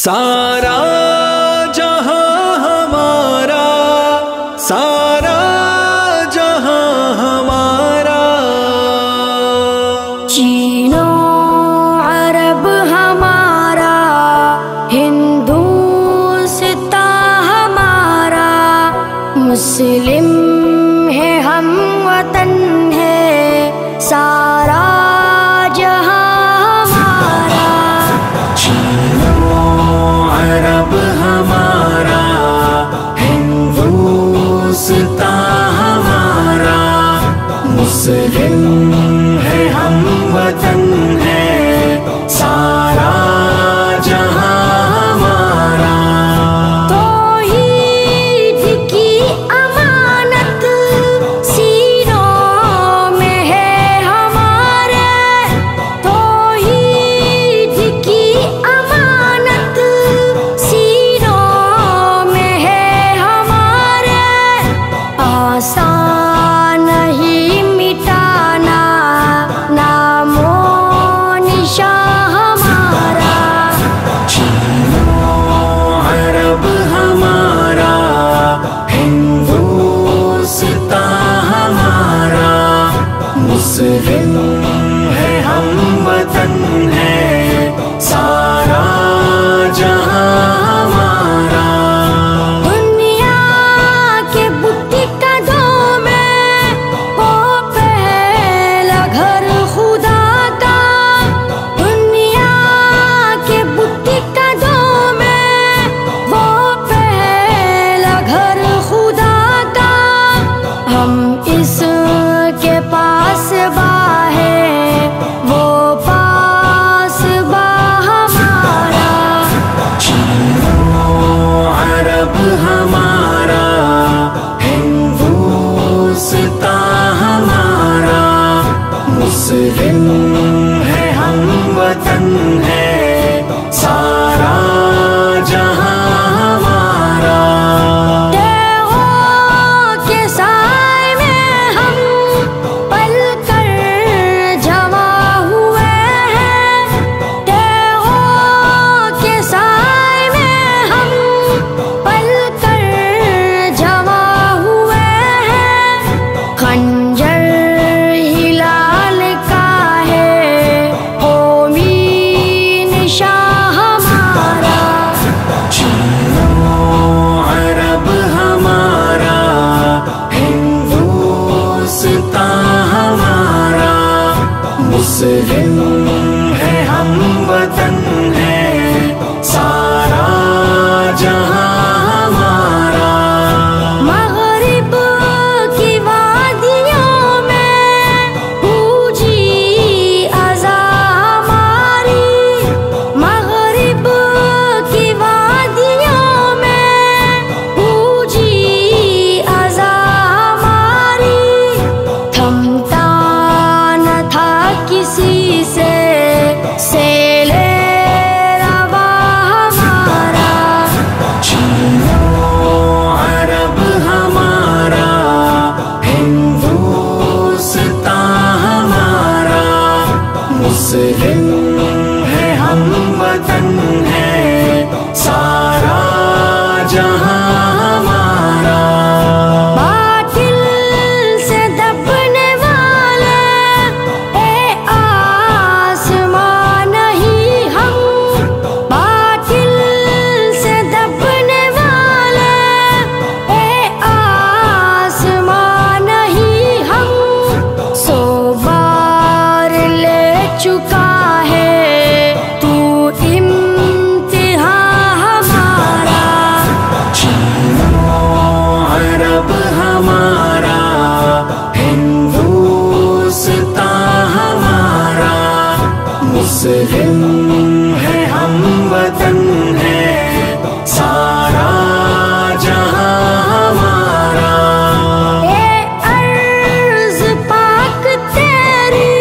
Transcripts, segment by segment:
सारा जहां हमारा, सारा जहां हमारा। चीनो अरब हमारा, हिंदुस्तां हमारा, मुस्लिम है हम वतन है सारा जहां हमारा। चीनो अरब हमारा, हिंदुस्तां हमारा, मुस्लिम है हम वतन है सारा जहां हमारा। तौहीद की अमानत सीनों में है हमारे, तौहीद की अमानत सीनों में है हमारे। आसान नहीं मिटाना नामो निशान हमारा। चीनो अरब हमारा, हिंदुस्तां हमारा, मुस्लिम है हम वतन है सारा जहां हमारा। दुनिया के बुद्ध कदों में वो पहला घर खुदा का, दुनिया के बुद्ध कदों में वो पहला घर खुदा का। हम इसके पास बाहे वो पास बा हमारा। चीनो अरब हमारा, हिंदुस्तां हमारा, मुस्लिम है हम वतन है सारा जहां हमारा। देवों के साए में हम पलकर जमा हुए हैं, देवों के साए में हम पलकर जमा हुए हैं। खंजर हिलाल का है कौमी निशान हमारा। चीनो अरब हमारा, हिंदुस्तां हमारा, मुस्लिम है हम वतन है सारा जहां हमारा। मगरिब की वादियों में पूजी अज़ा हमारी, मगरिब की वादियों में पूजी अज़ा हमारी। थमता न था किसी से सेले रवा हमारा। चीनो अरब हमारा, हिंदुस्तां हमारा, मुस्लिम है हम वतन है सारा जहां हमारा। बातिल से दबने वाले ए आसमां नहीं हम, बातिल से दबने वाले ए आसमां नहीं हम। सो बार ले चुका है तू इम्तिहान हमारा। चीनो अरब हमारा, हिंदुस्तां हमारा, मुस्लिम है हम वतन है सारा जहां हमारा। ए अर्ज़ पाक तेरी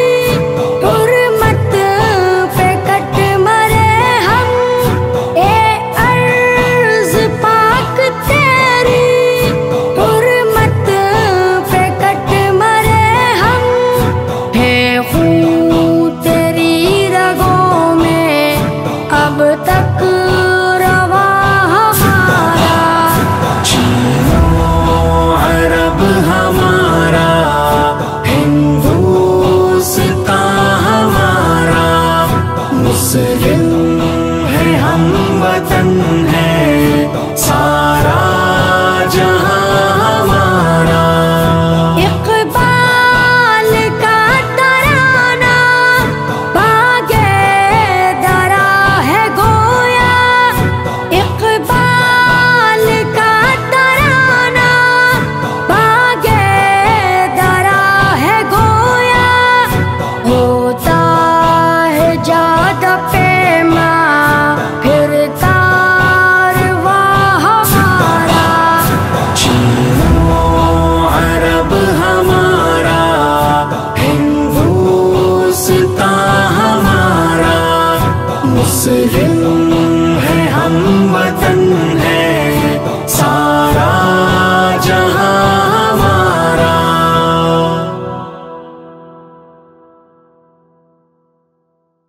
हुर्मत पे कट मरे हम, ए अर्ज़ पाक तेरी हुर्मत मुस्लिम है हम वतन